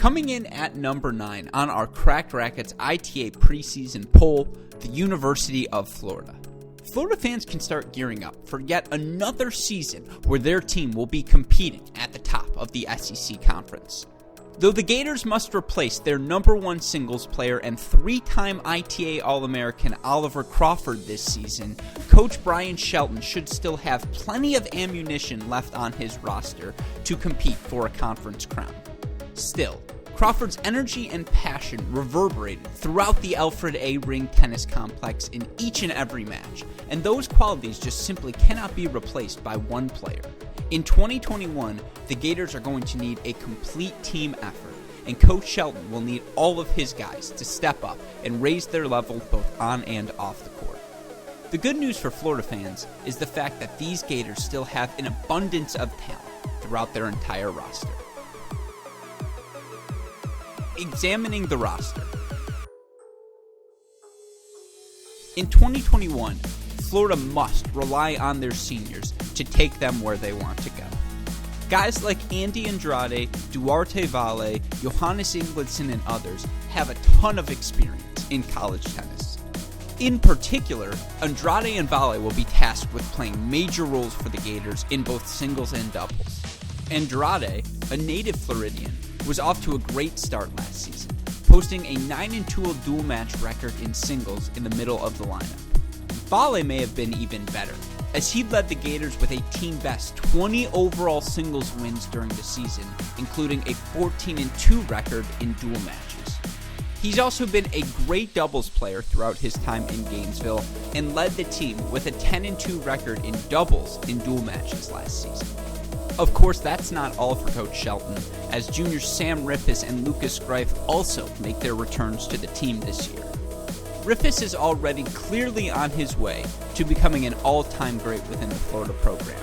Coming in at number 9 on our Cracked Racquets ITA preseason poll, the University of Florida. Florida fans can start gearing up for yet another season where their team will be competing at the top of the SEC conference. Though the Gators must replace their number 1 singles player and 3-time ITA All-American Oliver Crawford this season, Coach Brian Shelton should still have plenty of ammunition left on his roster to compete for a conference crown. Still, Crawford's energy and passion reverberated throughout the Alfred A. Ring tennis complex in each and every match, and those qualities just simply cannot be replaced by one player. In 2021, the Gators are going to need a complete team effort, and Coach Shelton will need all of his guys to step up and raise their level both on and off the court. The good news for Florida fans is the fact that these Gators still have an abundance of talent throughout their entire roster. Examining the roster. In 2021, Florida must rely on their seniors to take them where they want to go. Guys like Andy Andrade, Duarte Valle, Johannes Ingledson, and others have a ton of experience in college tennis. In particular, Andrade and Valle will be tasked with playing major roles for the Gators in both singles and doubles. Andrade, a native Floridian, was off to a great start last season, posting a 9-2 dual match record in singles in the middle of the lineup. Valle may have been even better, as he led the Gators with a team-best 20 overall singles wins during the season, including a 14-2 record in dual matches. He's also been a great doubles player throughout his time in Gainesville, and led the team with a 10-2 record in doubles in dual matches last season. Of course, that's not all for Coach Shelton, as juniors Sam Riffis and Lucas Greif also make their returns to the team this year. Riffis is already clearly on his way to becoming an all-time great within the Florida program.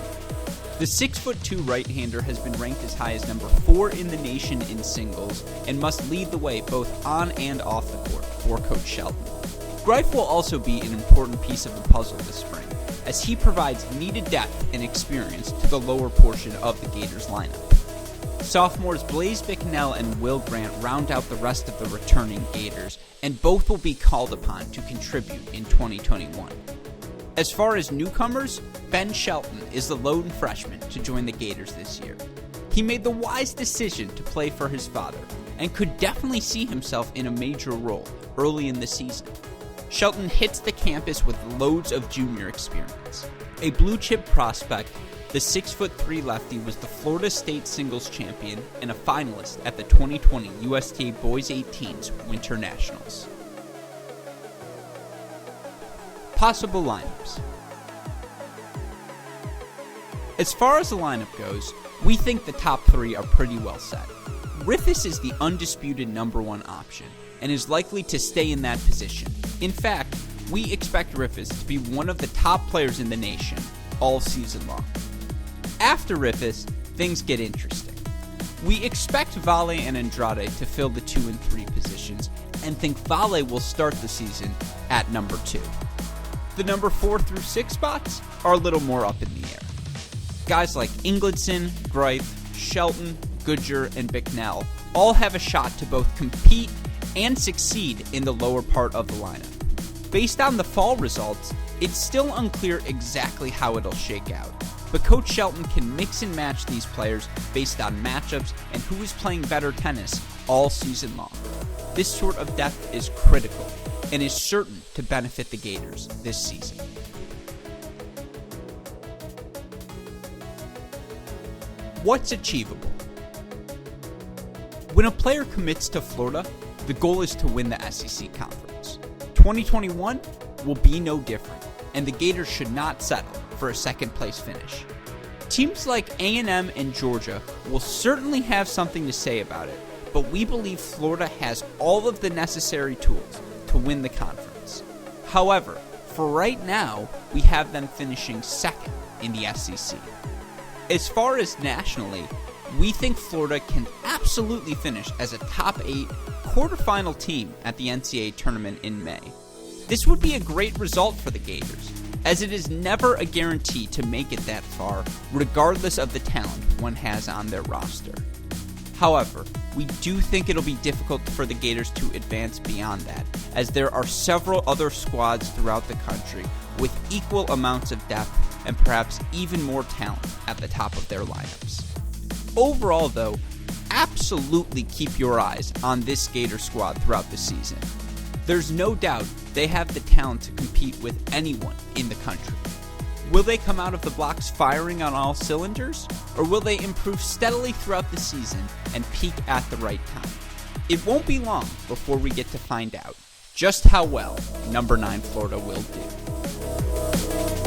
The 6'2" right-hander has been ranked as high as number 4 in the nation in singles and must lead the way both on and off the court for Coach Shelton. Greif will also be an important piece of the puzzle this spring, as he provides needed depth and experience to the lower portion of the Gators lineup. Sophomores Blaise Bicknell and Will Grant round out the rest of the returning Gators, and both will be called upon to contribute in 2021. As far as newcomers, Ben Shelton is the lone freshman to join the Gators this year. He made the wise decision to play for his father, and could definitely see himself in a major role early in the season. Shelton hits the campus with loads of junior experience. A blue-chip prospect, the 6'3" lefty was the Florida State Singles Champion and a finalist at the 2020 USTA Boys 18s Winter Nationals. Possible lineups. As far as the lineup goes, we think the top 3 are pretty well set. Riffis is the undisputed number 1 option, and is likely to stay in that position. In fact, we expect Riffis to be one of the top players in the nation all season long. After Riffis, things get interesting. We expect Valle and Andrade to fill the 2 and 3 positions, and think Valle will start the season at number 2. The number 4 through 6 spots are a little more up in the air. Guys like Ingledson, Greif, Shelton, Goodger, and Bicknell all have a shot to both compete and succeed in the lower part of the lineup. Based on the fall results, it's still unclear exactly how it'll shake out, but Coach Shelton can mix and match these players based on matchups and who is playing better tennis all season long. This sort of depth is critical and is certain to benefit the Gators this season. What's achievable? When a player commits to Florida, the goal is to win the SEC Conference. 2021 will be no different, and the Gators should not settle for a second-place finish. Teams like A&M and Georgia will certainly have something to say about it, but we believe Florida has all of the necessary tools to win the conference. However, for right now, we have them finishing second in the SEC. As far as nationally, we think Florida can absolutely finish as a top 8 quarterfinal team at the NCAA tournament in May. This would be a great result for the Gators, as it is never a guarantee to make it that far, regardless of the talent one has on their roster. However, we do think it'll be difficult for the Gators to advance beyond that, as there are several other squads throughout the country with equal amounts of depth and perhaps even more talent at the top of their lineups. Overall, though, absolutely keep your eyes on this Gator squad throughout the season. There's no doubt they have the talent to compete with anyone in the country. Will they come out of the blocks firing on all cylinders, or will they improve steadily throughout the season and peak at the right time? It won't be long before we get to find out just how well number 9 Florida will do.